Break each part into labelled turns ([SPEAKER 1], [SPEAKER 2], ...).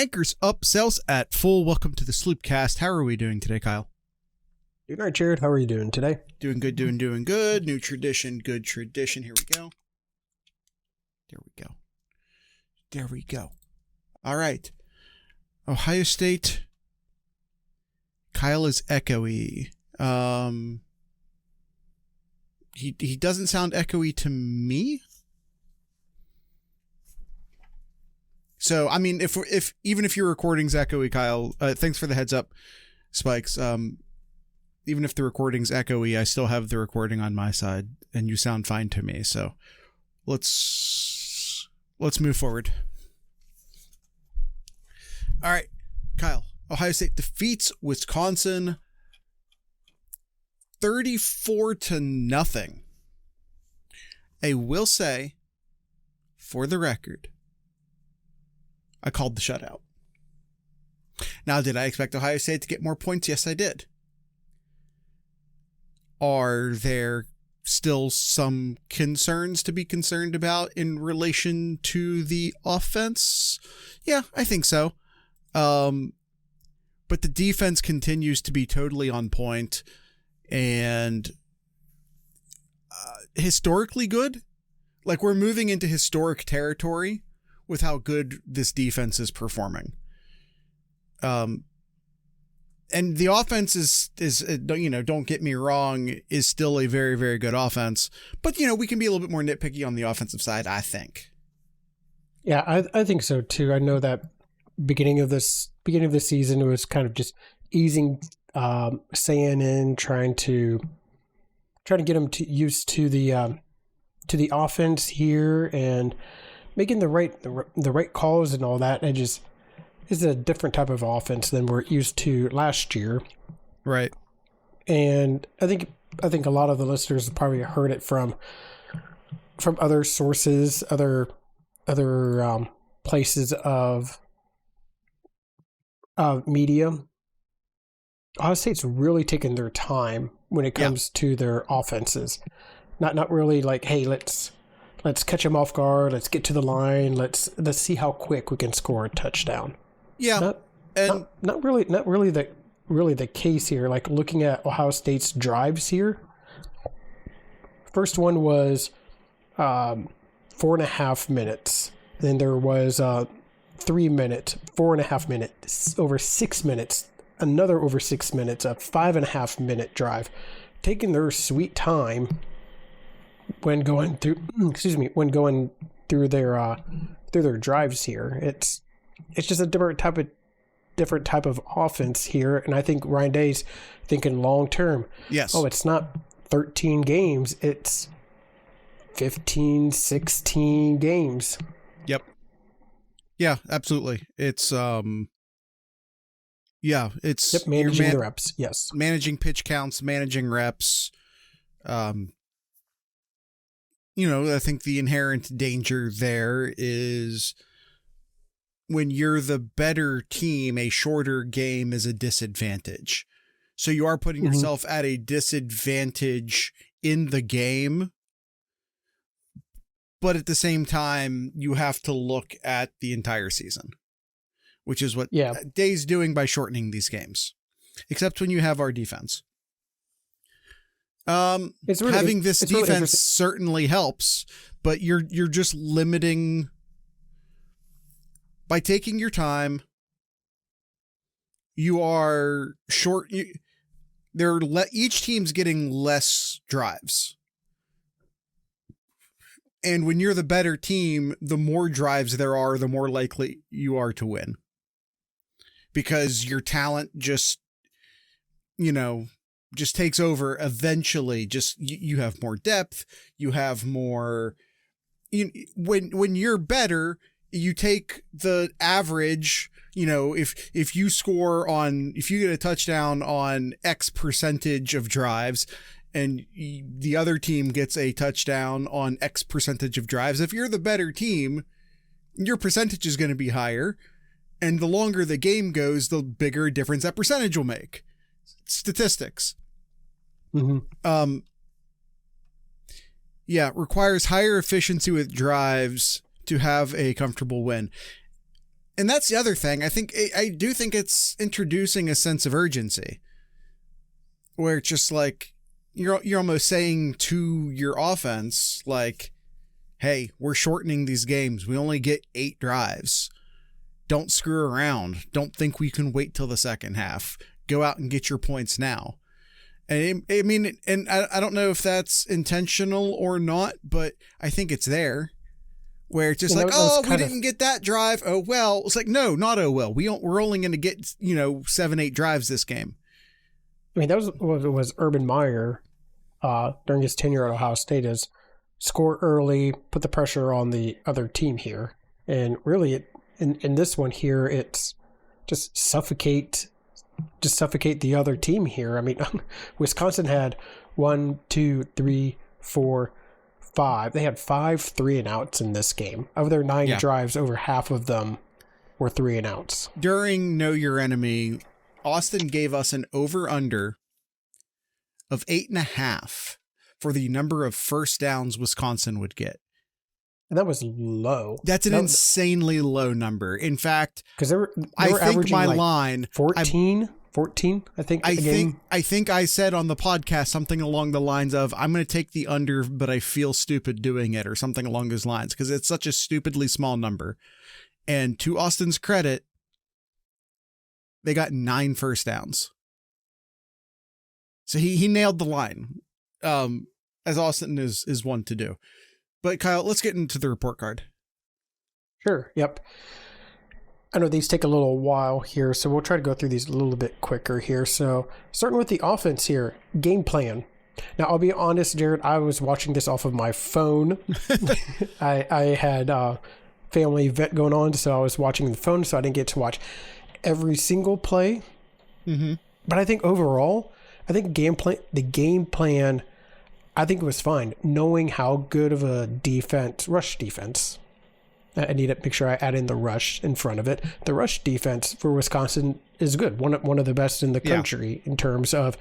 [SPEAKER 1] Anchors up, sails at full. Welcome to the Sloopcast. How are we doing today, Kyle?
[SPEAKER 2] Doing all right, Jared. How are you doing today?
[SPEAKER 1] Doing good, doing good. New tradition, good tradition. Here we go. There we go. All right. Ohio State. Kyle is echoey. He doesn't sound echoey to me. So, I mean, if even if your recording's echoey, Kyle, thanks for the heads up, Spikes. Even if the recording's echoey, I still have the recording on my side, and you sound fine to me. So, let's move forward. All right, Kyle. Ohio State defeats Wisconsin 34-0. I will say, for the record, I called the shutout. Now, did I expect Ohio State to get more points? Yes, I did. Are there still some concerns to be concerned about in relation to the offense? Yeah, I think so. But the defense continues to be totally on point and historically good. Like, we're moving into historic territory with how good this defense is performing. And the offense is, don't get me wrong, is still a very, very good offense. But, we can be a little bit more nitpicky on the offensive side, I think.
[SPEAKER 2] Yeah, I think so too. I know that beginning of the season, it was kind of just easing Sayan in, trying to get him used to the offense here and making the right calls and all that. And just is a different type of offense than we're used to last year.
[SPEAKER 1] Right.
[SPEAKER 2] And I think a lot of the listeners have probably heard it from other sources, other places of media. Ohio State's really taking their time when it comes to their offenses. Not really like, hey, let's catch them off guard. Let's get to the line. Let's see how quick we can score a touchdown.
[SPEAKER 1] Yeah,
[SPEAKER 2] not really the case here. Like, looking at Ohio State's drives here. First one was 4.5 minutes. Then there was 3 minutes, 4.5 minutes, over 6 minutes, another over 6 minutes, a 5.5 minute drive, taking their sweet time when going through their drives here. It's just a different type of offense here, and I think Ryan Day's thinking long term.
[SPEAKER 1] Yes.
[SPEAKER 2] Oh, it's not 13 games, it's 15, 16 games.
[SPEAKER 1] Yep. Yeah, absolutely. It's
[SPEAKER 2] managing the reps. Yes.
[SPEAKER 1] Managing pitch counts, managing reps. I think the inherent danger there is when you're the better team, a shorter game is a disadvantage. So you are putting yourself at a disadvantage in the game. But at the same time, you have to look at the entire season, which is what Day's doing by shortening these games, except when you have our defense. Having this defense certainly helps, but you're just limiting by taking your time. You are short. Each team's getting less drives. And when you're the better team, the more drives there are, the more likely you are to win. Because your talent just takes over eventually. You have more depth, you have more. When you're better, you take the average. If you get a touchdown on X percentage of drives, and the other team gets a touchdown on X percentage of drives, if you're the better team, your percentage is going to be higher. And the longer the game goes, the bigger difference that percentage will make. Statistics. Requires higher efficiency with drives to have a comfortable win. And that's the other thing. I do think it's introducing a sense of urgency where it's just like you're almost saying to your offense, like, hey, we're shortening these games. We only get 8 drives. Don't screw around. Don't think we can wait till the second half. Go out and get your points now. And I mean, and I don't know if that's intentional or not, but I think it's there. Where it's just like, oh, we didn't get that drive. Oh, well. It's like, no, not oh, well. We're only going to get, 7-8 drives this game.
[SPEAKER 2] I mean, that was Urban Meyer during his tenure at Ohio State is score early, put the pressure on the other team here. And really, in this one here, it's just suffocate the other team here. I mean, Wisconsin had 1, 2, 3, 4, 5. They had 5 3-and-outs in this game. Of their 9 drives, over half of them were 3-and-outs.
[SPEAKER 1] During Know Your Enemy, Austin gave us an over-under of 8.5 for the number of first downs Wisconsin would get.
[SPEAKER 2] And that was low.
[SPEAKER 1] That's an insanely low number. In fact,
[SPEAKER 2] because they were
[SPEAKER 1] averaging my line
[SPEAKER 2] 14, I think.
[SPEAKER 1] I think I said on the podcast something along the lines of, I'm going to take the under, but I feel stupid doing it, or something along those lines, because it's such a stupidly small number. And to Austin's credit, they got 9 first downs. So he nailed the line, as Austin is one to do. But Kyle, let's get into the report card.
[SPEAKER 2] Sure. Yep. I know these take a little while here, so we'll try to go through these a little bit quicker here. So starting with the offense here, game plan. Now, I'll be honest, Jared, I was watching this off of my phone. I had a family event going on, so I was watching the phone, so I didn't get to watch every single play.
[SPEAKER 1] Mm-hmm.
[SPEAKER 2] But I think overall, the game plan, I think it was fine, knowing how good of a rush defense. I need to make sure I add in the rush in front of it. The rush defense for Wisconsin is good. One of the best in the country in terms of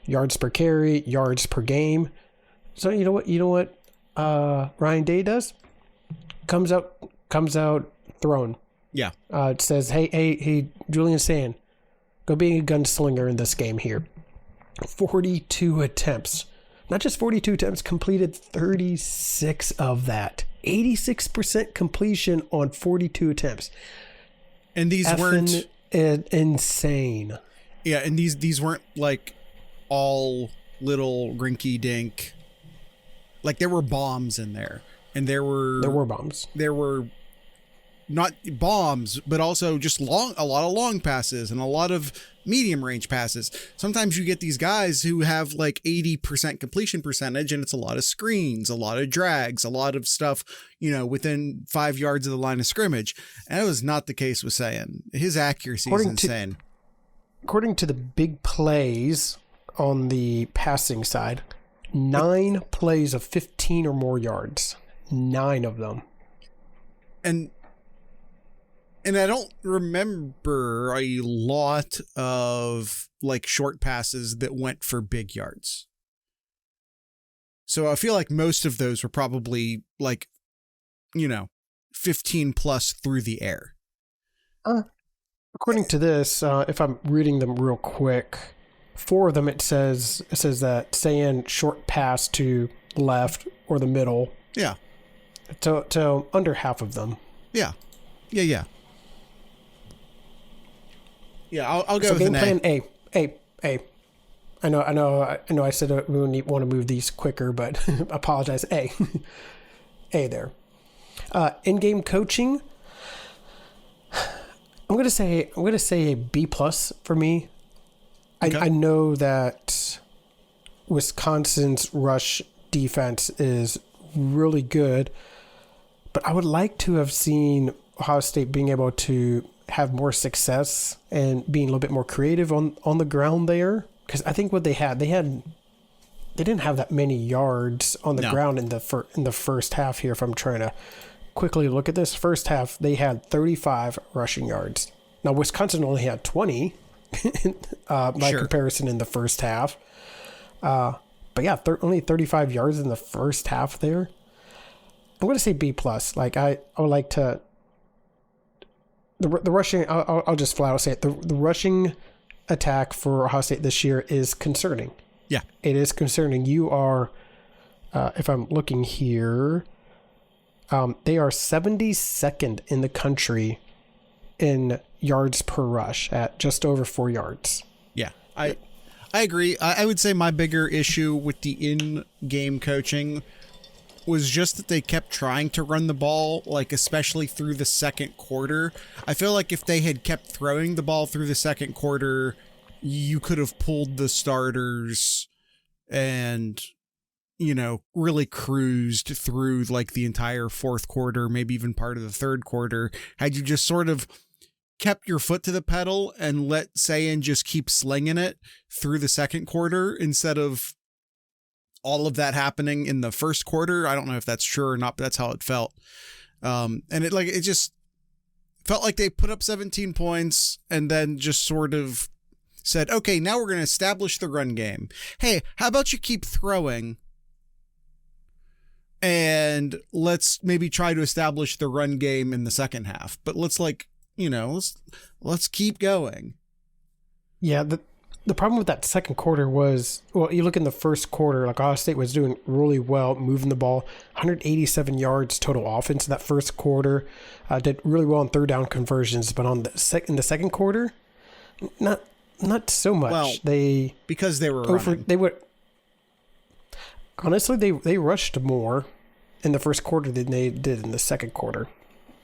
[SPEAKER 2] yards per carry, yards per game. So you know what Ryan Day does? Comes out thrown.
[SPEAKER 1] Yeah.
[SPEAKER 2] It says, hey, Julian Sand, go be a gunslinger in this game here. 42 attempts. Not just 42 attempts, completed 36 of that. 86% completion on 42 attempts.
[SPEAKER 1] And these weren't
[SPEAKER 2] insane.
[SPEAKER 1] Yeah, and these weren't like all little rinky dink. Like there were bombs in there. And there were
[SPEAKER 2] bombs.
[SPEAKER 1] There were not bombs, but also just a lot of long passes and a lot of medium range passes. Sometimes you get these guys who have like 80% completion percentage, and it's a lot of screens, a lot of drags, a lot of stuff, within 5 yards of the line of scrimmage. And that was not the case with Sayan. His accuracy is insane.
[SPEAKER 2] According to the big plays on the passing side, 9 plays of 15 or more yards. 9 of them.
[SPEAKER 1] And I don't remember a lot of like short passes that went for big yards. So I feel like most of those were probably like, 15 plus through the air.
[SPEAKER 2] According to this, if I'm reading them real quick, 4 of them it says that Sayan short pass to left or the middle.
[SPEAKER 1] Yeah.
[SPEAKER 2] To under half of them.
[SPEAKER 1] Yeah. Yeah. Yeah, I'll go with
[SPEAKER 2] game
[SPEAKER 1] an
[SPEAKER 2] plan A. I know. I said we want to move these quicker, but apologize. A there. In-game coaching. I'm gonna say a B+ for me. Okay. I know that Wisconsin's rush defense is really good, but I would like to have seen Ohio State being able to have more success and being a little bit more creative on the ground there. Because I think what they didn't have that many yards on the ground in the first half here. If I'm trying to quickly look at this first half, they had 35 rushing yards. Now Wisconsin only had 20 by comparison in the first half. But yeah, only 35 yards in the first half there. I'm going to say B+. Like I would like to the rushing, I'll just flat out say it. The rushing attack for Ohio State this year is concerning.
[SPEAKER 1] Yeah.
[SPEAKER 2] It is concerning. You are, if I'm looking here, they are 72nd in the country in yards per rush at just over 4 yards.
[SPEAKER 1] Yeah, I agree. I would say my bigger issue with the in-game coaching was just that they kept trying to run the ball, like especially through the second quarter. I feel like if they had kept throwing the ball through the second quarter, you could have pulled the starters and, really cruised through like the entire fourth quarter, maybe even part of the third quarter, had you just sort of kept your foot to the pedal and let Sayin just keep slinging it through the second quarter instead of all of that happening in the first quarter. I don't know if that's true or not, but that's how it felt. And it just felt like they put up 17 points and then just sort of said, okay, now we're going to establish the run game. Hey, how about you keep throwing and let's maybe try to establish the run game in the second half, but let's keep going. Yeah.
[SPEAKER 2] The problem with that second quarter was, well, you look in the first quarter, like Ohio State was doing really well, moving the ball, 187 yards total offense in that first quarter, did really well on third down conversions, but in the second quarter, not so much.
[SPEAKER 1] Well, because they were running.
[SPEAKER 2] Honestly, they rushed more in the first quarter than they did in the second quarter.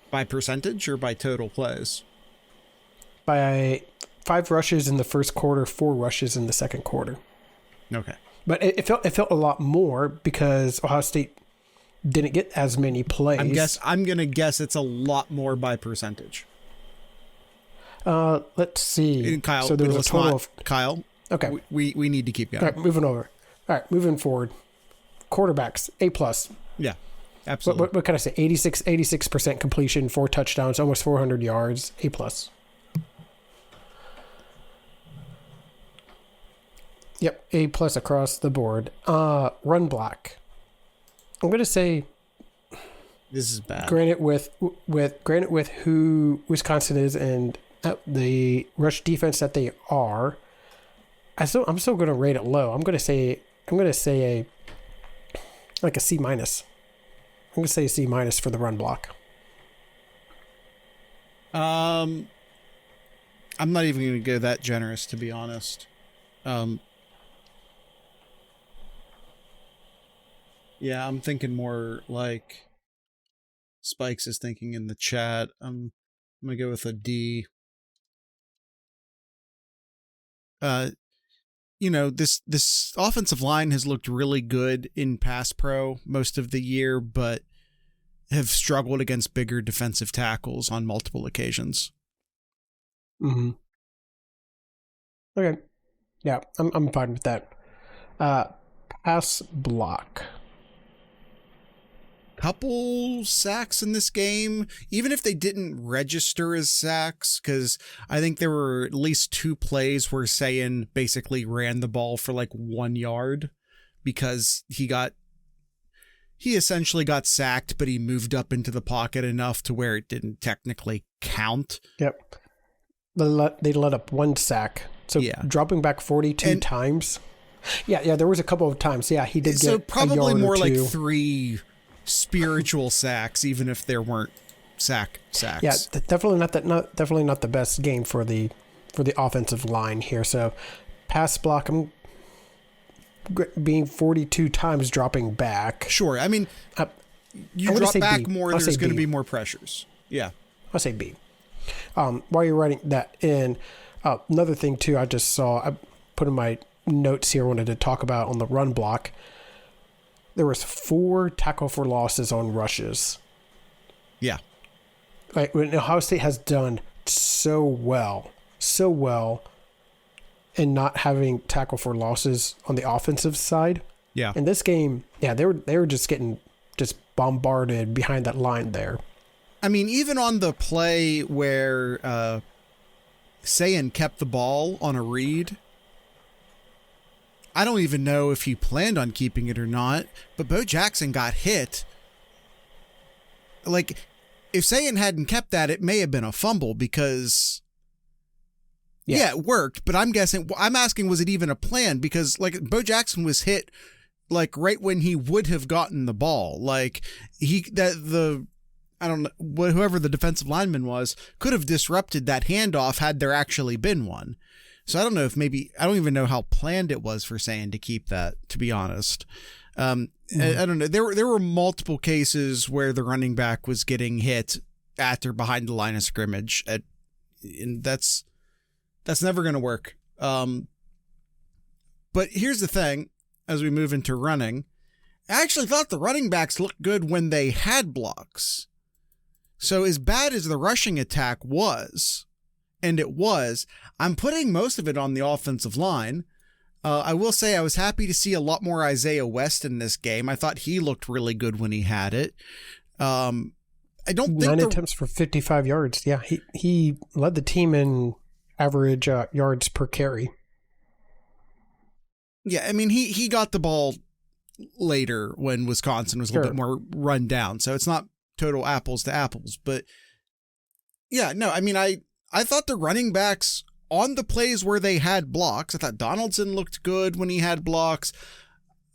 [SPEAKER 1] By percentage or by total plays?
[SPEAKER 2] By 5 rushes in the first quarter, 4 rushes in the second quarter.
[SPEAKER 1] Okay.
[SPEAKER 2] But it felt a lot more because Ohio State didn't get as many plays.
[SPEAKER 1] I'm going to guess it's a lot more by percentage.
[SPEAKER 2] Let's see.
[SPEAKER 1] And Kyle,
[SPEAKER 2] so there was a total of
[SPEAKER 1] Kyle.
[SPEAKER 2] Okay.
[SPEAKER 1] We need to keep going.
[SPEAKER 2] All right, moving over. All right, moving forward. Quarterbacks, A+.
[SPEAKER 1] Yeah. Absolutely.
[SPEAKER 2] What can I say? 86% completion, 4 touchdowns, almost 400 yards, A+. Yep, A+ across the board. Run block. I'm going to say
[SPEAKER 1] this is bad.
[SPEAKER 2] Granted with who Wisconsin is and the rush defense that they are, I'm still going to rate it low. I'm going to say a C-. I'm going to say a C- for the run block.
[SPEAKER 1] I'm not even going to go that generous, to be honest. Yeah, I'm thinking more like Spikes is thinking in the chat. I'm going to go with a D. This offensive line has looked really good in pass pro most of the year, but have struggled against bigger defensive tackles on multiple occasions.
[SPEAKER 2] Mm-hmm. Okay. Yeah, I'm fine with that. Pass block.
[SPEAKER 1] Couple sacks in this game, even if they didn't register as sacks, because I think there were at least 2 plays where Sayin basically ran the ball for like 1 yard because he essentially got sacked, but he moved up into the pocket enough to where it didn't technically count.
[SPEAKER 2] Yep. They let up 1 sack. So yeah. Dropping back 42 times. Yeah, there was a couple of times. Yeah, he did get
[SPEAKER 1] so probably
[SPEAKER 2] a yard
[SPEAKER 1] more
[SPEAKER 2] or 2.
[SPEAKER 1] like 3 spiritual sacks, even if there weren't sacks.
[SPEAKER 2] Yeah, definitely not the best game for the offensive line here. So pass block, I'm being 42 times dropping back.
[SPEAKER 1] Sure, I mean, you drop back more, there's going to be more pressures. Yeah,
[SPEAKER 2] I'll say B. While you're writing that in, another thing too, I just saw, I put in my notes here, I wanted to talk about on the run block. There was 4 tackle for losses on rushes.
[SPEAKER 1] Yeah.
[SPEAKER 2] Like when Ohio State has done so well in not having tackle for losses on the offensive side.
[SPEAKER 1] Yeah.
[SPEAKER 2] In this game, yeah, they were just getting bombarded behind that line there.
[SPEAKER 1] I mean, even on the play where Sayin kept the ball on a read, I don't even know if he planned on keeping it or not, but Bo Jackson got hit. Like, if Sayan hadn't kept that, it may have been a fumble because yeah, it worked, but I'm asking, was it even a plan? Because like Bo Jackson was hit like right when he would have gotten the ball. Like I don't know, whoever the defensive lineman was could have disrupted that handoff had there actually been one. So I don't know if I don't even know how planned it was for Sayan to keep that, to be honest. I don't know. There were multiple cases where the running back was getting hit at or behind the line of scrimmage, and that's never going to work. But here's the thing, as we move into running, I actually thought the running backs looked good when they had blocks. So as bad as the rushing attack was, and it was, I'm putting most of it on the offensive line. I will say I was happy to see a lot more Isaiah West in this game. I thought he looked really good when he had it. I don't think
[SPEAKER 2] 9 attempts for 55 yards. Yeah, he led the team in average yards per carry.
[SPEAKER 1] Yeah, I mean, he got the ball later when Wisconsin was a little bit more run down, so it's not total apples to apples. But yeah, no, I mean, I thought the running backs on the plays where they had blocks, I thought Donaldson looked good when he had blocks.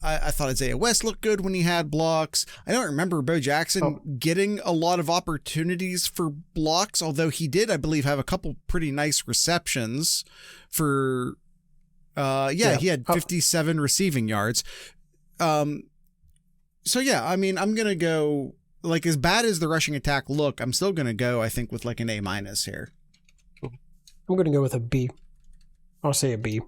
[SPEAKER 1] I thought Isaiah West looked good when he had blocks. I don't remember Bo Jackson getting a lot of opportunities for blocks, although he did, I believe, have a couple pretty nice receptions for, he had 57 receiving yards. So yeah, I mean, I'm going to go, like, as bad as the rushing attack look, I'm still going to go, I think, with like an A- here.
[SPEAKER 2] I'm going to go with a B. I'll say a B.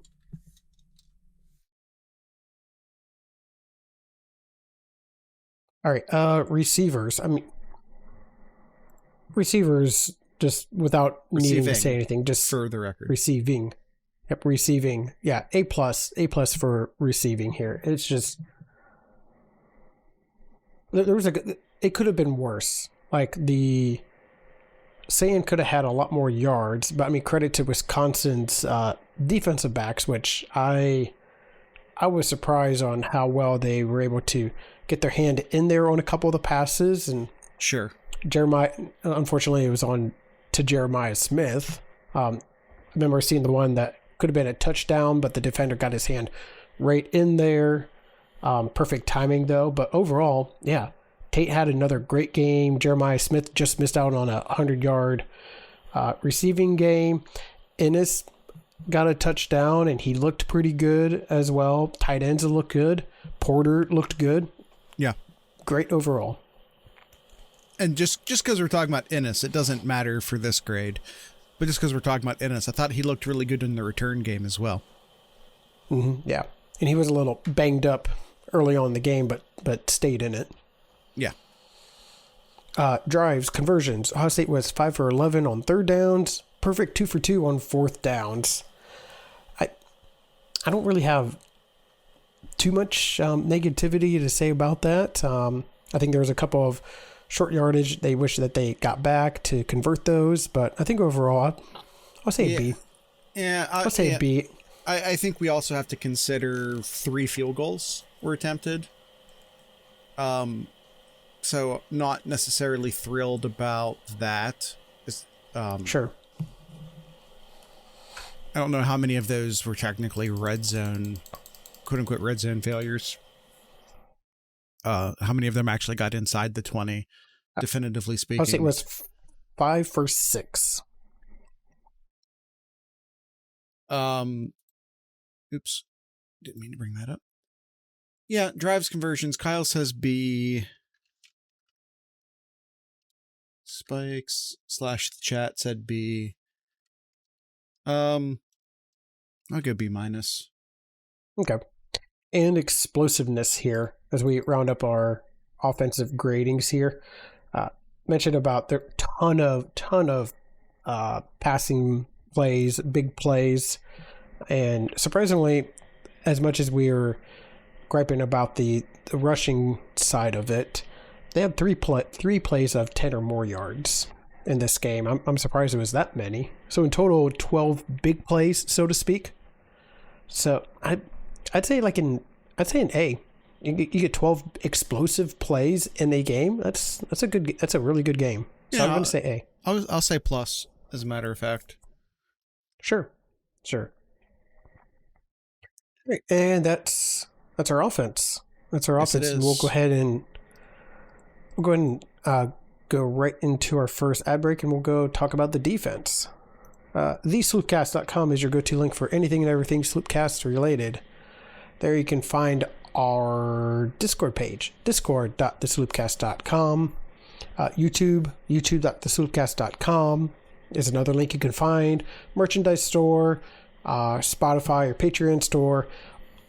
[SPEAKER 2] All right, receivers. I mean, receivers, just without needing to say anything, just
[SPEAKER 1] for the record.
[SPEAKER 2] Receiving. Yep, receiving. Yeah, A+ for receiving here. It's just, it could have been worse. Like the Sayan could have had a lot more yards, but I mean, credit to Wisconsin's defensive backs, which I was surprised on how well they were able to get their hand in there on a couple of the passes. And
[SPEAKER 1] sure,
[SPEAKER 2] Jeremiah, unfortunately, it was on to Jeremiah Smith. I remember seeing the one that could have been a touchdown, but the defender got his hand right in there. Perfect timing, though. But overall, yeah, Tate had another great game. Jeremiah Smith just missed out on a 100-yard receiving game. Ennis got a touchdown, and he looked pretty good as well. Tight ends looked good. Porter looked good.
[SPEAKER 1] Yeah.
[SPEAKER 2] Great overall.
[SPEAKER 1] And just because we're talking about Ennis, it doesn't matter for this grade. But just because we're talking about Ennis, I thought he looked really good in the return game as well.
[SPEAKER 2] Mm-hmm, yeah. And he was a little banged up early on in the game, but stayed in it.
[SPEAKER 1] Yeah.
[SPEAKER 2] Drives, conversions. Ohio State was 5 for 11 on third downs. Perfect 2 for 2 on fourth downs. I don't really have too much negativity to say about that. I think there was a couple of short yardage they wish that they got back to convert those, but I think overall, I'll say a B.
[SPEAKER 1] Yeah,
[SPEAKER 2] I'll say a B.
[SPEAKER 1] I think we also have to consider 3 field goals were attempted. So not necessarily thrilled about that.
[SPEAKER 2] Sure.
[SPEAKER 1] I don't know how many of those were technically red zone, quote unquote, red zone failures. How many of them actually got inside the 20, definitively speaking?
[SPEAKER 2] I'll say it was 5 for 6.
[SPEAKER 1] Oops. Didn't mean to bring that up. Yeah, drives, conversions. Kyle says B. Spikes / the chat said B. I'll go B-.
[SPEAKER 2] Okay. And explosiveness here as we round up our offensive gradings here. Mentioned about the ton of passing plays, big plays, and surprisingly, as much as we're griping about the rushing side of it, they had three plays of 10 or more yards in this game. I'm surprised it was that many. So in total, 12 big plays, so to speak. So I'd say an A. You get 12 explosive plays in a game. That's a really good game. So I'm going to say A.
[SPEAKER 1] I'll say plus, as a matter of fact.
[SPEAKER 2] Sure. Right. And that's our offense. That's our offense. And we'll go ahead and go right into our first ad break, and we'll go talk about the defense. TheSloopcast.com is your go-to link for anything and everything Sloopcast related. There you can find our Discord page, discord.thesloopcast.com. youtube.thesloopcast.com is another link you can find. Merchandise store, Spotify or Patreon store.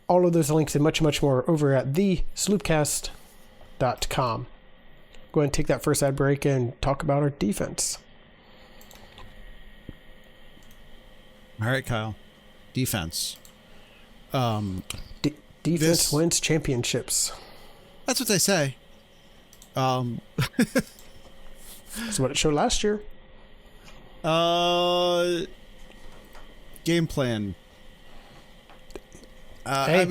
[SPEAKER 2] All of those links and much, much more over at thesloopcast.com. Go ahead and take that first ad break and talk about our defense.
[SPEAKER 1] All right, Kyle. Defense.
[SPEAKER 2] Defense wins championships.
[SPEAKER 1] That's what they say.
[SPEAKER 2] That's what it showed last year.
[SPEAKER 1] Game plan.
[SPEAKER 2] A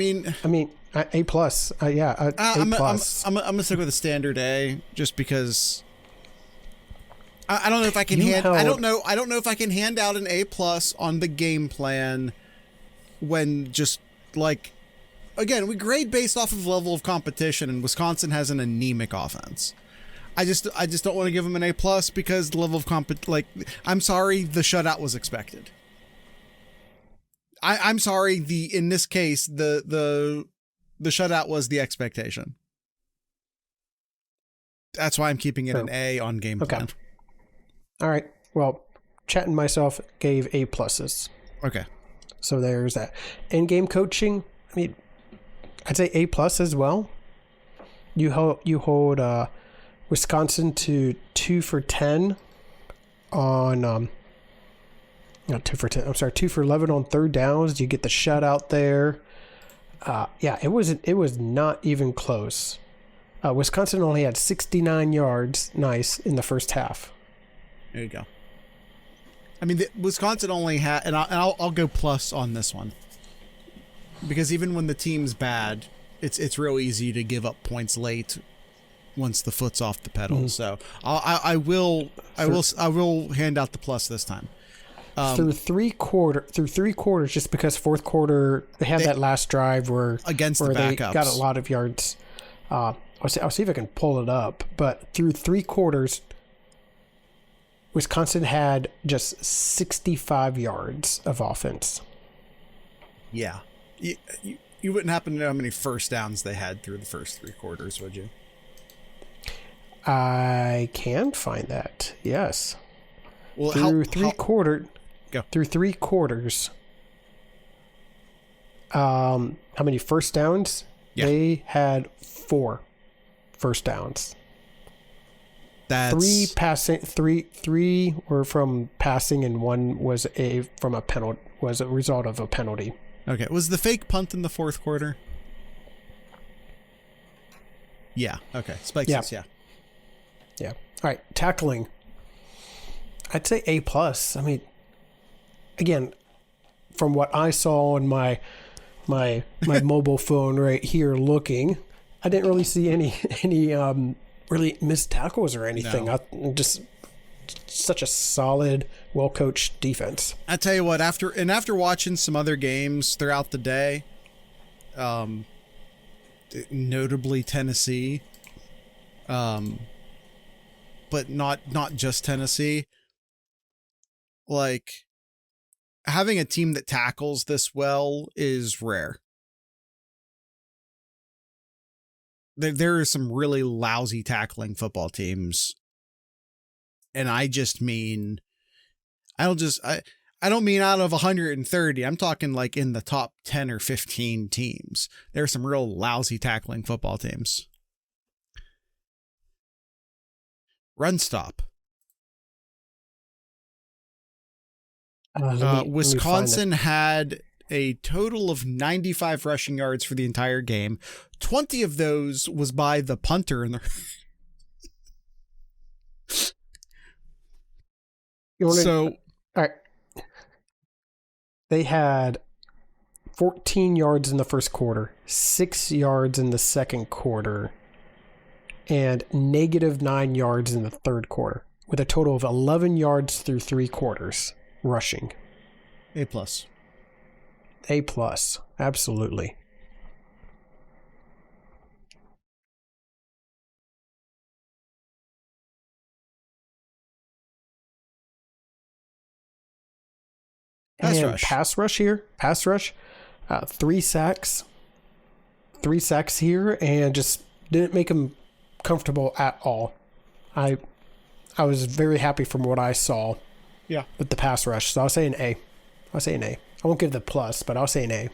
[SPEAKER 2] plus. A plus.
[SPEAKER 1] I'm gonna stick with a standard A, just because. I don't know if I can I don't know if I can hand out an A plus on the game plan when just like, again, we grade based off of level of competition, and Wisconsin has an anemic offense. I just don't want to give them an A plus because the level of I'm sorry, the shutout was expected. I'm sorry, in this case the shutout was the expectation. That's why I'm keeping it an A on game plan.
[SPEAKER 2] Okay. All right. Well, Chat and myself gave A pluses.
[SPEAKER 1] Okay.
[SPEAKER 2] So there's that. In-game coaching, I mean, I'd say A plus as well. You hold Wisconsin to 2 for 10 on not 2 for 10. I'm sorry, 2 for 11 on third downs. You get the shutout there. It was not even close. Wisconsin only had 69 yards, in the first half.
[SPEAKER 1] There you go. I mean, Wisconsin only had, and I'll go plus on this one, because even when the team's bad, it's real easy to give up points late once the foot's off the pedal. Mm-hmm. So I will hand out the plus this time.
[SPEAKER 2] Through three quarters, just because fourth quarter they had that last drive where
[SPEAKER 1] the backups.
[SPEAKER 2] They got a lot of yards. I'll see if I can pull it up, but through 3 quarters, Wisconsin had just 65 yards of offense.
[SPEAKER 1] Yeah. You wouldn't happen to know how many first downs they had through the first 3 quarters, would you?
[SPEAKER 2] I can find that. Yes.
[SPEAKER 1] Well,
[SPEAKER 2] through 3 quarters.
[SPEAKER 1] Go.
[SPEAKER 2] Through 3 quarters. How many first downs? Yeah. They had 4 first downs.
[SPEAKER 1] That's
[SPEAKER 2] 3 passing. 3 were from passing, and 1 was a result of a penalty.
[SPEAKER 1] Okay. Was the fake punt in the fourth quarter? Yeah. Okay. Spike says yeah.
[SPEAKER 2] Yeah. All right. Tackling. I'd say A plus. I mean, again, from what I saw on my mobile phone right here looking, I didn't really see any really missed tackles or anything.
[SPEAKER 1] No.
[SPEAKER 2] Just such a solid, well-coached defense.
[SPEAKER 1] I tell you what, after watching some other games throughout the day, notably Tennessee, but not just Tennessee, like, having a team that tackles this well is rare. There are some really lousy tackling football teams. And I don't mean out of 130. I'm talking like in the top 10 or 15 teams. There are some real lousy tackling football teams. Run stop. Wisconsin had a total of 95 rushing yards for the entire game. 20 of those was by the punter in the
[SPEAKER 2] all right. They had 14 yards in the first quarter, 6 yards in the second quarter, and -9 yards in the third quarter. with a total of 11 yards through 3 quarters rushing.
[SPEAKER 1] A+.
[SPEAKER 2] A+, absolutely. Pass rush here. 3 sacks. 3 sacks here, and just didn't make him comfortable at all. I was very happy from what I saw.
[SPEAKER 1] Yeah.
[SPEAKER 2] With the pass rush. So I'll say an A. I won't give the plus, but I'll say an A.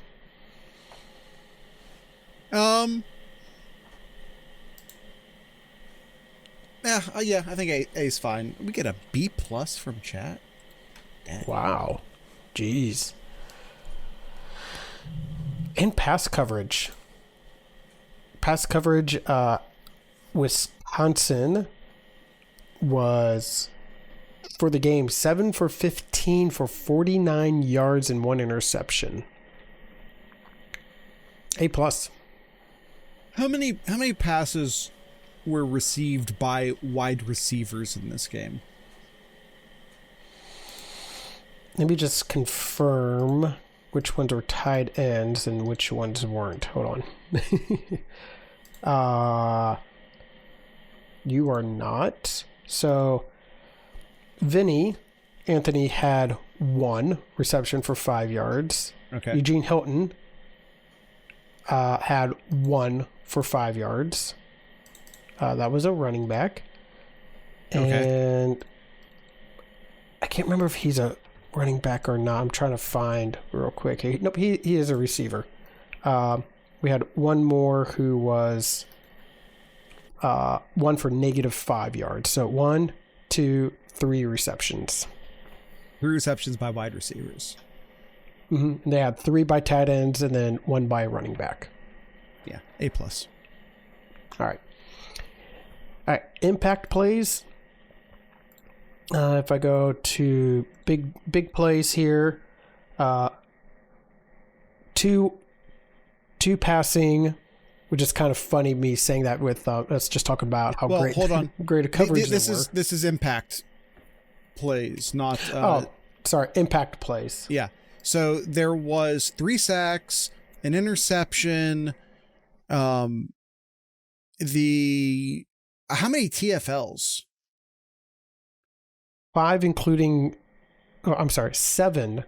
[SPEAKER 1] Yeah, I think A is fine. We get a B+ from chat. Dang.
[SPEAKER 2] Wow. Jeez. And pass coverage. Wisconsin was, for the game, 7 for 15 for 49 yards and 1 interception. A+.
[SPEAKER 1] How many passes were received by wide receivers in this game?
[SPEAKER 2] Let me just confirm which ones were tight ends and which ones weren't. Hold on. You are not. So, Anthony had 1 reception for 5 yards.
[SPEAKER 1] Okay.
[SPEAKER 2] Eugene Hilton had 1 for 5 yards. That was a running back.
[SPEAKER 1] Okay.
[SPEAKER 2] And I can't remember if he's a running back or not. I'm trying to find real quick. Nope, he is a receiver. We had one more who was 1 for -5 yards. So 1, 2, 3 receptions.
[SPEAKER 1] 3 receptions by wide receivers.
[SPEAKER 2] Mm-hmm. They had 3 by tight ends and then 1 by running back.
[SPEAKER 1] Yeah, A+.
[SPEAKER 2] All right. Impact plays. If I go to big plays here, 2 passing, which is kind of funny me saying that with us just talking about how great great a coverage
[SPEAKER 1] this is impact plays, not
[SPEAKER 2] impact plays.
[SPEAKER 1] Yeah. So there was 3 sacks, an interception, how many TFLs?
[SPEAKER 2] 7,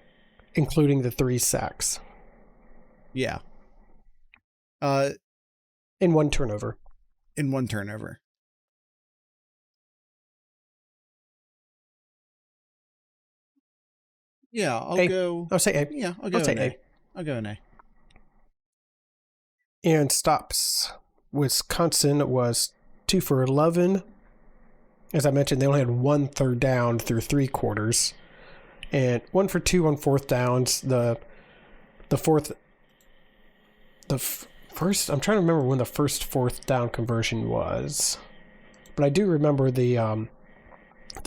[SPEAKER 2] including the 3 sacks.
[SPEAKER 1] Yeah.
[SPEAKER 2] In 1 turnover.
[SPEAKER 1] Yeah, I'll say A. Yeah, I'll go an A. I'll go an A.
[SPEAKER 2] And stops. Wisconsin was 2 for 11. As I mentioned, they only had 1 third down through 3 quarters, and 1 for 2 on 4th downs. The first, I'm trying to remember when the first 4th down conversion was, but I do remember the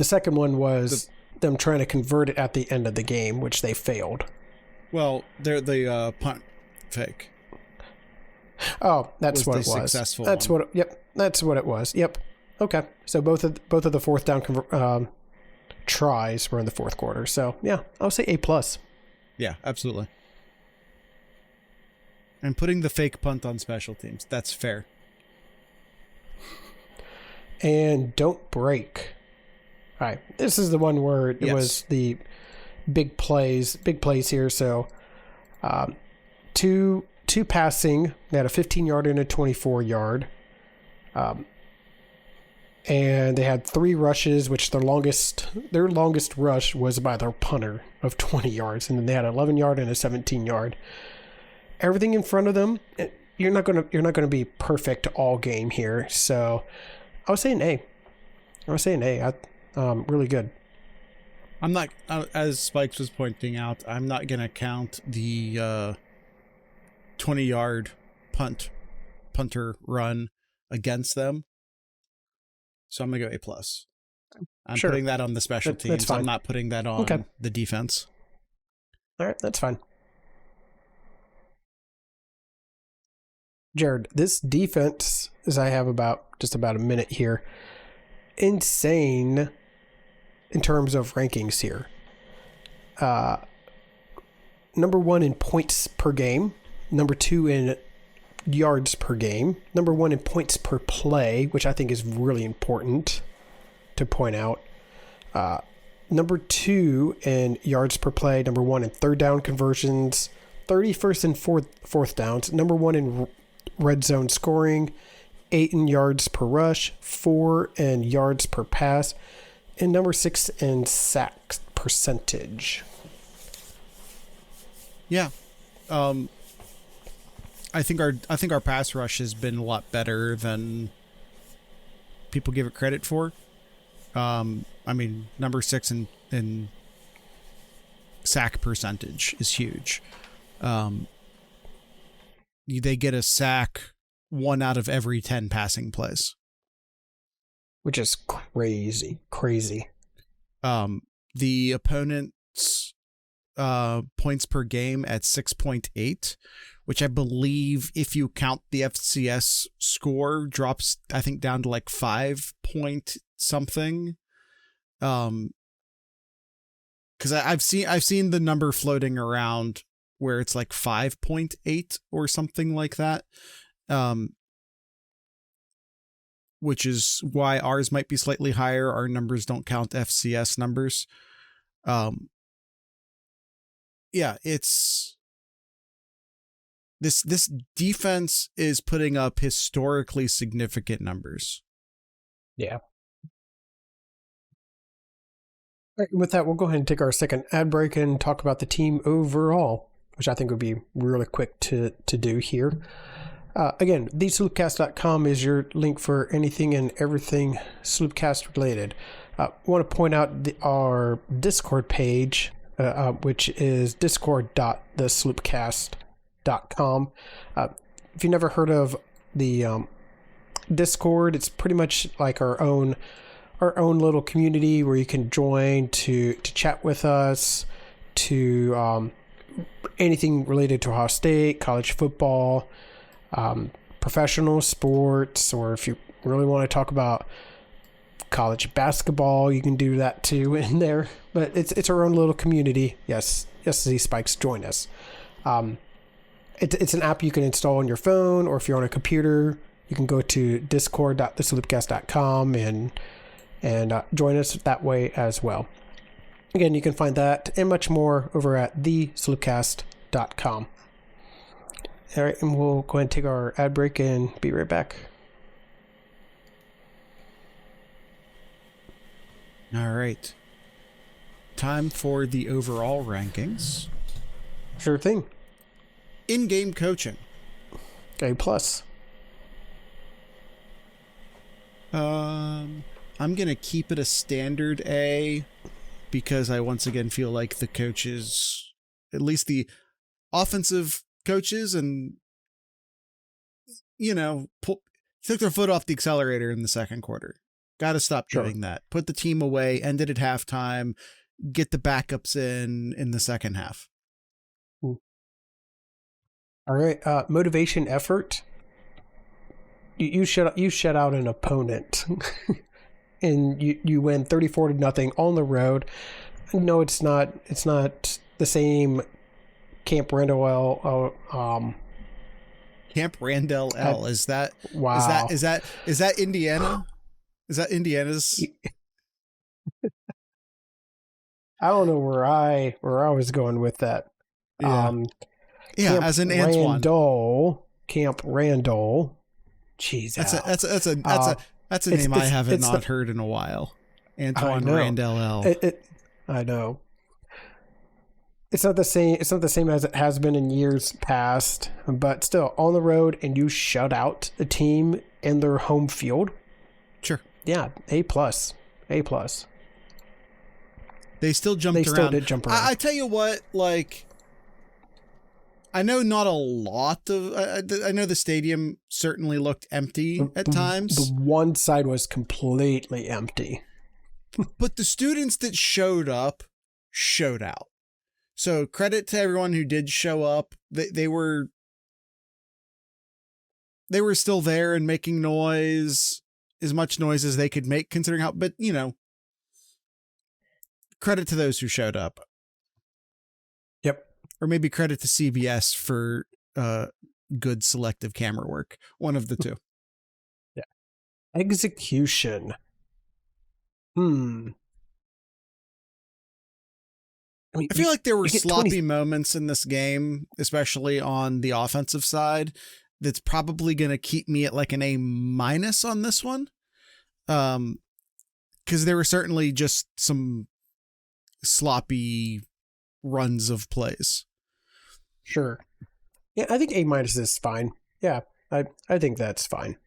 [SPEAKER 2] second one was them trying to convert it at the end of the game, which they failed.
[SPEAKER 1] Well, they're the punt fake.
[SPEAKER 2] Oh, that's what it was.
[SPEAKER 1] Successful
[SPEAKER 2] that's
[SPEAKER 1] one.
[SPEAKER 2] what. Yep, that's what it was. Yep. Okay, so both of the 4th down tries were in the 4th quarter. So yeah, I'll say A+.
[SPEAKER 1] Yeah, absolutely. And putting the fake punt on special teams, that's fair.
[SPEAKER 2] And don't break. All right, this is the one where it was the big plays here. So 2 passing. They had a 15-yard and a 24-yard. And they had 3 rushes, which their longest rush was by their punter of 20 yards, and then they had an 11-yard and a 17-yard. Everything in front of them, you're not gonna be perfect all game here. So I would say an A. Really good.
[SPEAKER 1] I'm not, as Spikes was pointing out, I'm not gonna count the 20-yard punter run against them. So I'm going to go A+. I'm putting that on the special teams. That's fine. I'm not putting that on the defense.
[SPEAKER 2] All right, that's fine. Jared, this defense, as I have just about a minute here, insane in terms of rankings here. Number 1 in points per game, number 2 in yards per game, number 1 in points per play, which I think is really important to point out. Number 2 in yards per play, number 1 in third down conversions, 31st in fourth downs, number 1 in red zone scoring, 8 in yards per rush, 4 in yards per pass, and number 6 in sack percentage.
[SPEAKER 1] Yeah. I think our pass rush has been a lot better than people give it credit for. I mean, number 6 in sack percentage is huge. They get a sack 1 out of every 10 passing plays,
[SPEAKER 2] which is crazy.
[SPEAKER 1] The opponent's points per game at 6.8, which I believe, if you count the FCS score, drops, I think, down to like 5 point something. Because I've seen the number floating around where it's like 5.8 or something like that. Which is why ours might be slightly higher. Our numbers don't count FCS numbers. Yeah, it's this defense is putting up historically significant numbers.
[SPEAKER 2] Yeah. All right, with that, we'll go ahead and take our second ad break and talk about the team overall, which I think would be really quick to do here. Again, thesloopcast.com is your link for anything and everything Sloopcast related. I want to point out our Discord page, which is discord.thesloopcast.com. If you've never heard of the Discord, it's pretty much like our own little community where you can join to chat with us, to anything related to Ohio State, college football, professional sports, or if you really want to talk about college basketball, you can do that too in there. But it's our own little community. Yes, Z-Spikes, join us. It's an app you can install on your phone, or if you're on a computer, you can go to discord.thesloopcast.com and join us that way as well. Again, you can find that and much more over at thesloopcast.com. All right, and we'll go ahead and take our ad break and be right back.
[SPEAKER 1] All right. Time for the overall rankings.
[SPEAKER 2] Sure thing.
[SPEAKER 1] In-game coaching.
[SPEAKER 2] A+.
[SPEAKER 1] I'm going to keep it a standard A because I once again feel like the coaches, at least the offensive coaches, and, took their foot off the accelerator in the second quarter. Got to stop doing that. Put the team away, end it at halftime, get the backups in the second half.
[SPEAKER 2] All right. Motivation effort. You shut out an opponent and you win 34-0 on the road. No, it's not the same Camp Randall
[SPEAKER 1] Camp Randall L. Is that
[SPEAKER 2] wow?
[SPEAKER 1] Is that Indiana? Is that Indiana's?
[SPEAKER 2] I don't know where I was going with that.
[SPEAKER 1] Yeah,
[SPEAKER 2] Camp
[SPEAKER 1] as an Antoine.
[SPEAKER 2] Camp Randall. Jeez,
[SPEAKER 1] that's a name I haven't not heard in a while. Antoine Randall L.
[SPEAKER 2] I know. It's not the same. It's not the same as it has been in years past, but still on the road, and you shut out a team in their home field.
[SPEAKER 1] Sure.
[SPEAKER 2] Yeah, A+.
[SPEAKER 1] They still jumped around. They
[SPEAKER 2] still did jump around.
[SPEAKER 1] I tell you what, like, I know not a lot of. I know the stadium certainly looked empty at times.
[SPEAKER 2] The one side was completely empty.
[SPEAKER 1] But the students that showed up showed out. So credit to everyone who did show up. They were still there and making noise, as much noise as they could make, considering how. But credit to those who showed up.
[SPEAKER 2] Yep.
[SPEAKER 1] Or maybe credit to CBS for good selective camera work. One of the two.
[SPEAKER 2] Yeah. Execution. I mean,
[SPEAKER 1] I feel like there were sloppy moments in this game, especially on the offensive side, that's probably going to keep me at like an A- on this one. Because there were certainly just some sloppy runs of plays.
[SPEAKER 2] Sure. Yeah, I think A- is fine. Yeah, I think that's fine.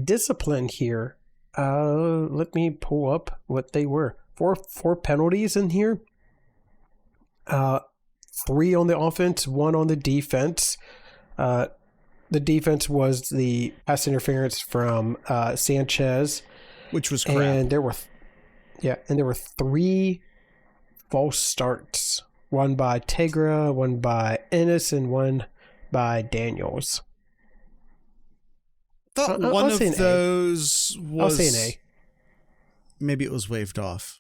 [SPEAKER 2] Discipline here. Let me pull up what they were. Four penalties in here. 3 on the offense, 1 on the defense. The defense was the pass interference from Sanchez,
[SPEAKER 1] which was crap.
[SPEAKER 2] And there were 3 false starts. 1 by Tegra, 1 by Ennis, and 1 by Daniels.
[SPEAKER 1] I thought one of those was...
[SPEAKER 2] I'll say an A.
[SPEAKER 1] Maybe it was waved off.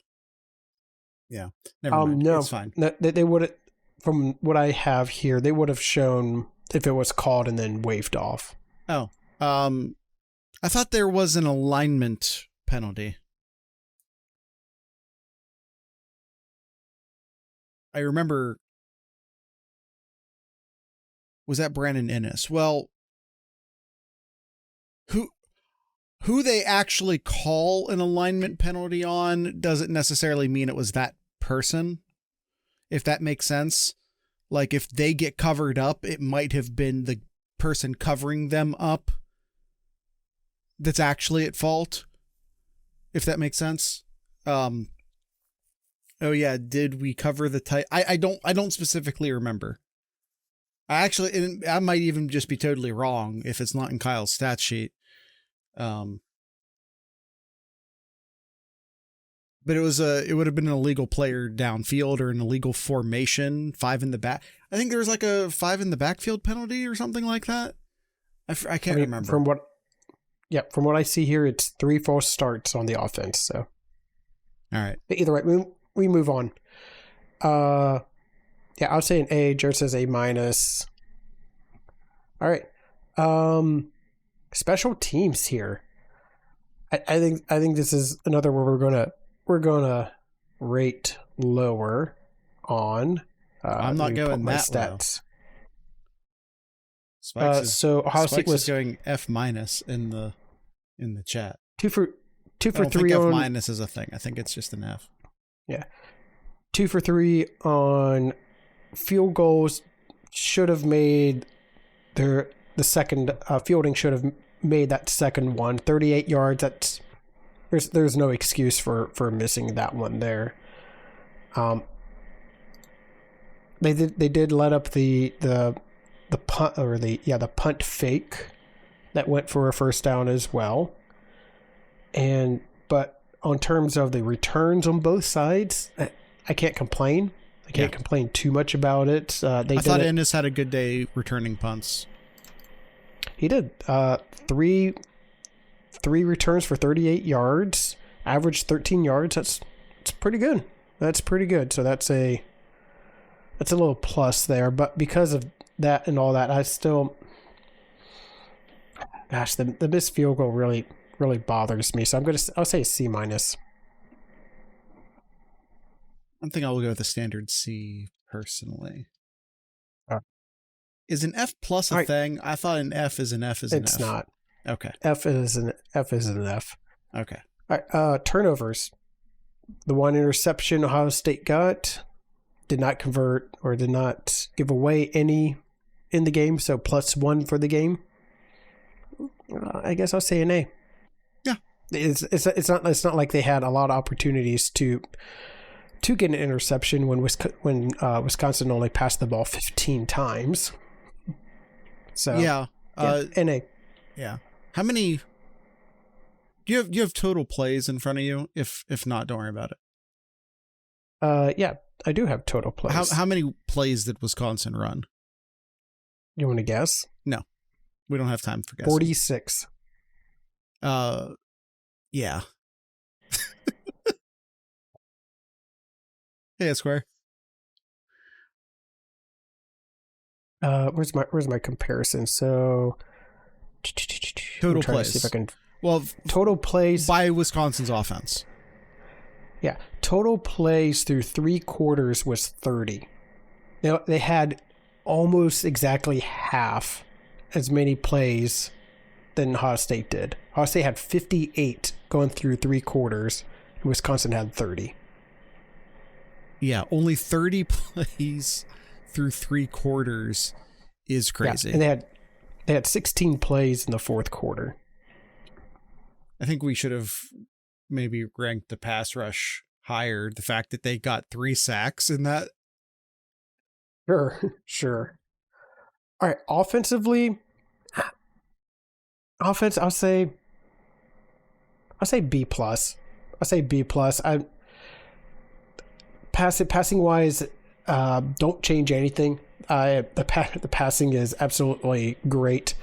[SPEAKER 1] Yeah. Never mind.
[SPEAKER 2] No,
[SPEAKER 1] it's fine.
[SPEAKER 2] They would, from what I have here, they would have shown if it was called and then waved off.
[SPEAKER 1] Oh. I thought there was an alignment penalty. I remember... Was that Brandon Ennis? Well, who they actually call an alignment penalty on doesn't necessarily mean it was that person, if that makes sense. Like, if they get covered up, it might have been the person covering them up that's actually at fault, if that makes sense. Oh yeah, did we cover the tight? I don't specifically remember. I might even just be totally wrong if it's not in Kyle's stat sheet. But it would have been an illegal player downfield or an illegal formation, 5 in the back. I think there was like a 5 in the backfield penalty or something like that. I can't remember.
[SPEAKER 2] From what I see here, it's 3 false starts on the offense. So,
[SPEAKER 1] all right.
[SPEAKER 2] But either way, we move on. Yeah, I'll say an A. Jared says A-. All right. Special teams here. I think this is another where we're gonna rate lower on.
[SPEAKER 1] I'm not going that stats.
[SPEAKER 2] Low. So Ohio State was
[SPEAKER 1] going F- in the chat.
[SPEAKER 2] 2 for 3
[SPEAKER 1] on F- is a thing. I think it's just an F.
[SPEAKER 2] Yeah. 2 for 3 on field goals. Should have made the second fielding should have made that second one. 38 yards. There's no excuse for missing that one there. They did let up the punt or the punt fake that went for a first down as well. But on terms of the returns on both sides, I can't complain. I can't complain too much about it. I thought
[SPEAKER 1] Ennis had a good day returning punts.
[SPEAKER 2] He did. 3 returns for 38 yards, average 13 yards. That's pretty good. That's pretty good. So that's a little plus there. But because of that and all that, I still, gosh, the missed field goal really bothers me. So I'll say C-.
[SPEAKER 1] I think I will go with a standard C personally. Is an F+ a thing? I thought an F is an F is an F.
[SPEAKER 2] It's not.
[SPEAKER 1] Okay.
[SPEAKER 2] F is an F.
[SPEAKER 1] Okay.
[SPEAKER 2] All right. Turnovers. The 1 interception Ohio State got did not convert or did not give away any in the game, so +1 for the game. I guess I'll say an A.
[SPEAKER 1] Yeah.
[SPEAKER 2] It's not like they had a lot of opportunities to get an interception when Wisconsin only passed the ball 15 times. So
[SPEAKER 1] yeah,
[SPEAKER 2] an A.
[SPEAKER 1] Yeah. How many? Do you have total plays in front of you? If not, don't worry about
[SPEAKER 2] it. Yeah, I do have total plays.
[SPEAKER 1] How many plays did Wisconsin run?
[SPEAKER 2] You want to guess?
[SPEAKER 1] No, we don't have time for guessing.
[SPEAKER 2] 46.
[SPEAKER 1] Yeah. Hey, Esquire.
[SPEAKER 2] Where's my comparison? So
[SPEAKER 1] Total plays.
[SPEAKER 2] To see if I can.
[SPEAKER 1] Well,
[SPEAKER 2] total plays
[SPEAKER 1] by Wisconsin's offense.
[SPEAKER 2] Yeah, total plays through 3 quarters was 30. Now they had almost exactly half as many plays than Ohio State did. Ohio State had 58 going through 3 quarters, and Wisconsin had 30.
[SPEAKER 1] Yeah, only 30 plays through 3 quarters is crazy.
[SPEAKER 2] Yeah, and they had 16 plays in the 4th quarter.
[SPEAKER 1] I think we should have maybe ranked the pass rush higher. The fact that they got 3 sacks in that.
[SPEAKER 2] Sure. All right, offense, I'll say B plus. I'll say B plus. Passing wise, don't change anything. The passing is absolutely great.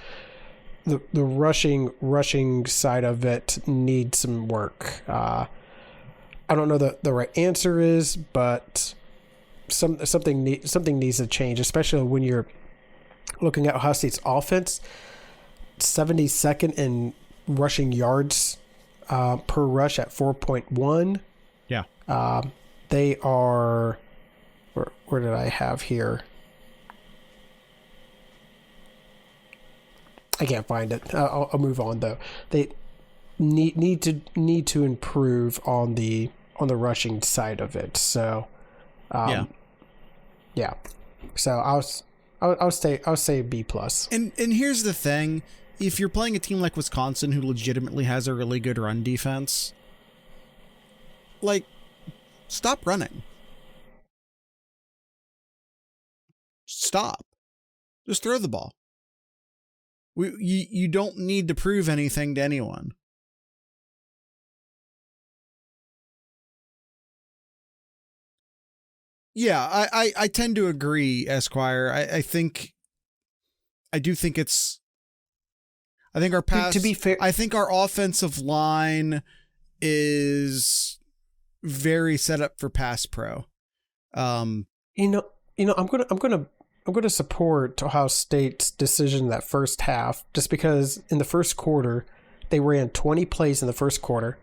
[SPEAKER 2] The rushing side of it needs some work. I don't know the right answer is, but something needs to change, especially when you're looking at Ohio State's offense. 72nd in rushing yards per rush at 4.1.
[SPEAKER 1] Yeah.
[SPEAKER 2] They are where did I have here? I can't find it. I'll move on though. They need to improve on the rushing side of it. So, yeah. So I'll say B plus.
[SPEAKER 1] And here's the thing: if you're playing a team like Wisconsin, who legitimately has a really good run defense, like, stop running. Stop. Just throw the ball. You don't need to prove anything to anyone. Yeah, I tend to agree, Esquire. I think our pass.
[SPEAKER 2] To be fair,
[SPEAKER 1] I think our offensive line is very set up for pass pro.
[SPEAKER 2] I'm gonna support Ohio State's decision that first half, just because in the first quarter they ran 20 plays in the first quarter.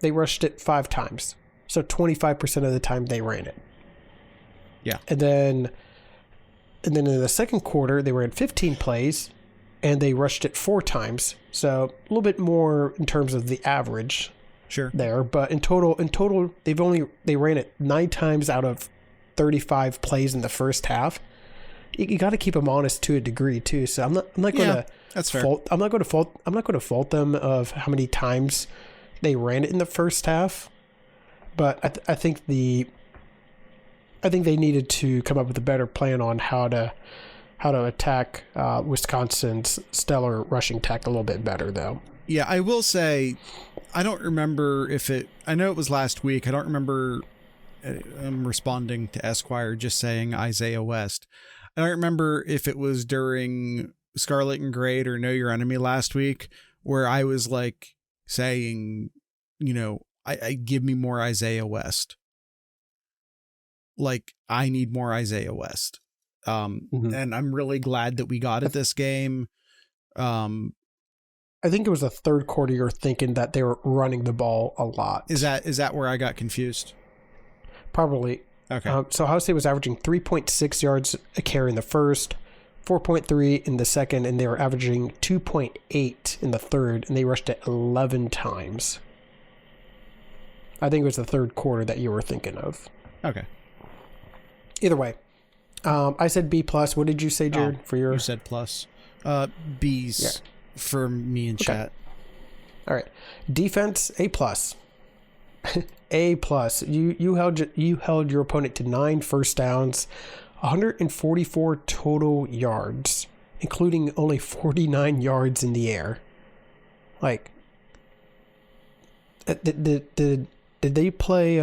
[SPEAKER 2] They rushed it 5 times, so 25% of the time they ran it.
[SPEAKER 1] Yeah,
[SPEAKER 2] and then in the second quarter they ran 15 plays, and they rushed it 4 times, so a little bit more in terms of the average.
[SPEAKER 1] Sure.
[SPEAKER 2] There, but in total they ran it 9 times out of 35 plays in the first half. You got to keep them honest to a degree too. So I'm not going to
[SPEAKER 1] that's fair.
[SPEAKER 2] I'm not going to fault them of how many times they ran it in the first half. But I think they needed to come up with a better plan on how to attack Wisconsin's stellar rushing attack a little bit better, though.
[SPEAKER 1] Yeah, I will say, I don't remember I know it was last week. I don't remember responding to Esquire just saying Isaiah West. I don't remember if it was during Scarlet and Grade or Know Your Enemy last week where I was like saying, I give me more Isaiah West. Like, I need more Isaiah West. And I'm really glad that we got it this game.
[SPEAKER 2] I think it was the third quarter you're thinking that they were running the ball a lot.
[SPEAKER 1] Is that where I got confused?
[SPEAKER 2] Probably.
[SPEAKER 1] Okay.
[SPEAKER 2] So Ohio State was averaging 3.6 yards a carry in the first, 4.3 in the second, and they were averaging 2.8 in the third, and they rushed it 11 times. I think it was the third quarter that you were thinking of.
[SPEAKER 1] Okay.
[SPEAKER 2] Either way, I said B plus. What did you say, Jared? For your?
[SPEAKER 1] You said plus. B's for me in chat.
[SPEAKER 2] All right. Defense, A plus. A plus. You held your opponent to 9 first downs, 144 total yards, including only 49 yards in the air. Like, did they play?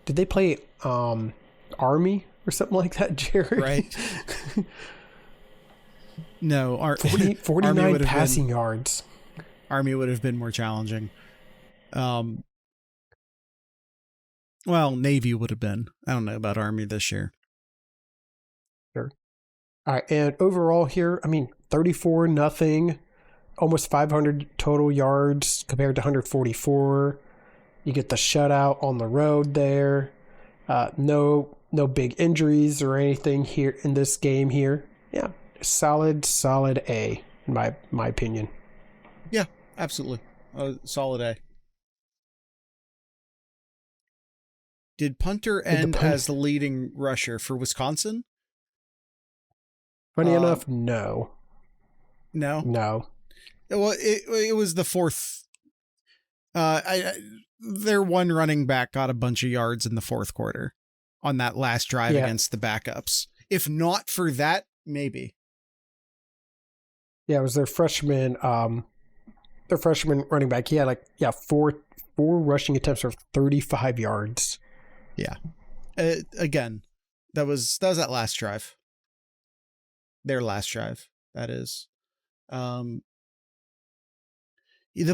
[SPEAKER 2] Did they play Army or something like that, Jared?
[SPEAKER 1] Right. No,
[SPEAKER 2] 49 passing yards.
[SPEAKER 1] Army would have been more challenging. Well, Well, Navy would have been. I don't know about Army this year.
[SPEAKER 2] Sure. All right, and overall here, 34-0, almost 500 total yards compared to 144. You get the shutout on the road there. No big injuries or anything here in this game here. Yeah, solid A in my opinion.
[SPEAKER 1] Yeah, absolutely. Solid A. Did punter end as the leading rusher for Wisconsin?
[SPEAKER 2] Funny enough, no.
[SPEAKER 1] No. Well, it was the fourth. Their one running back got a bunch of yards in the fourth quarter on that last drive against the backups. If not for that, maybe.
[SPEAKER 2] Yeah, it was their freshman. Their freshman running back. He had four rushing attempts for 35 yards.
[SPEAKER 1] Yeah. Again, that was that last drive. Their last drive, that is. The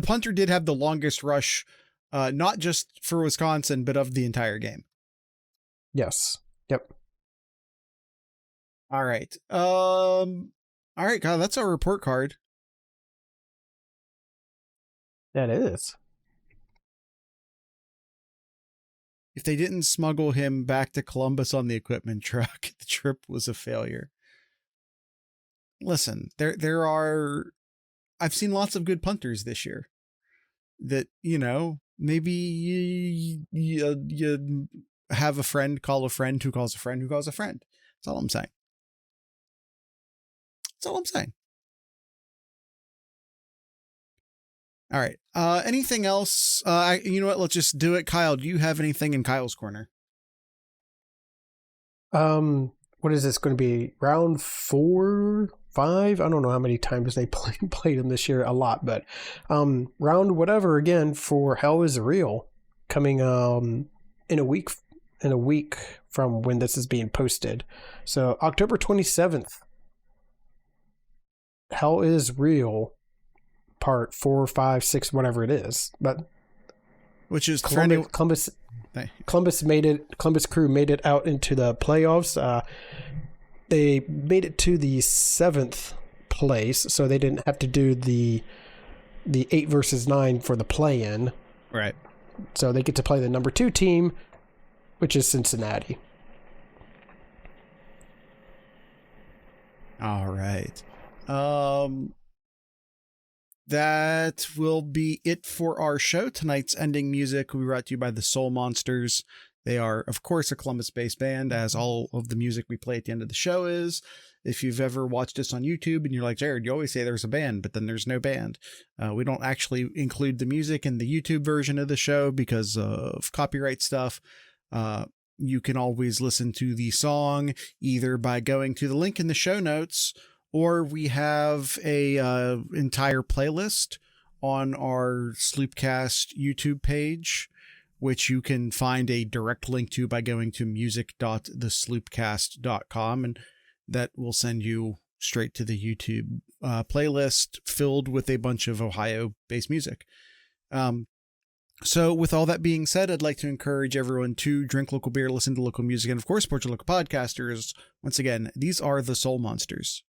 [SPEAKER 1] punter did have the longest rush, not just for Wisconsin, but of the entire game.
[SPEAKER 2] Yes. Yep.
[SPEAKER 1] All right. All right, Kyle, that's our report card.
[SPEAKER 2] That is.
[SPEAKER 1] If they didn't smuggle him back to Columbus on the equipment truck, the trip was a failure. Listen, there are... I've seen lots of good punters this year that, maybe you have a friend call a friend who calls a friend who calls a friend. That's all I'm saying. All right. Anything else? You know what? Let's just do it. Kyle, do you have anything in Kyle's corner?
[SPEAKER 2] What is this going to be? Round 4, 5? I don't know how many times they played them this year. A lot, but round whatever again for Hell is Real coming in a week from when this is being posted. So October 27th. Hell is Real part 4, 5, 6, whatever it is, but
[SPEAKER 1] which is
[SPEAKER 2] Columbus crew made it out into the playoffs. They made it to the 7th place, so they didn't have to do the 8 versus 9 for the play-in.
[SPEAKER 1] Right.
[SPEAKER 2] So they get to play the number 2 team, which is Cincinnati.
[SPEAKER 1] All right. That will be it for our show. Tonight's ending music will be brought to you by the Soul Monsters. They are, of course, a Columbus-based band, as all of the music we play at the end of the show is. If you've ever watched us on YouTube and you're like, Jared, you always say there's a band, but then there's no band. We don't actually include the music in the YouTube version of the show because of copyright stuff. You can always listen to the song either by going to the link in the show notes, or we have a entire playlist on our Sloopcast YouTube page, which you can find a direct link to by going to music.thesloopcast.com, and that will send you straight to the YouTube playlist filled with a bunch of Ohio-based music. So with all that being said, I'd like to encourage everyone to drink local beer, listen to local music, and of course, support your local podcasters. Once again, these are the Soul Monsters.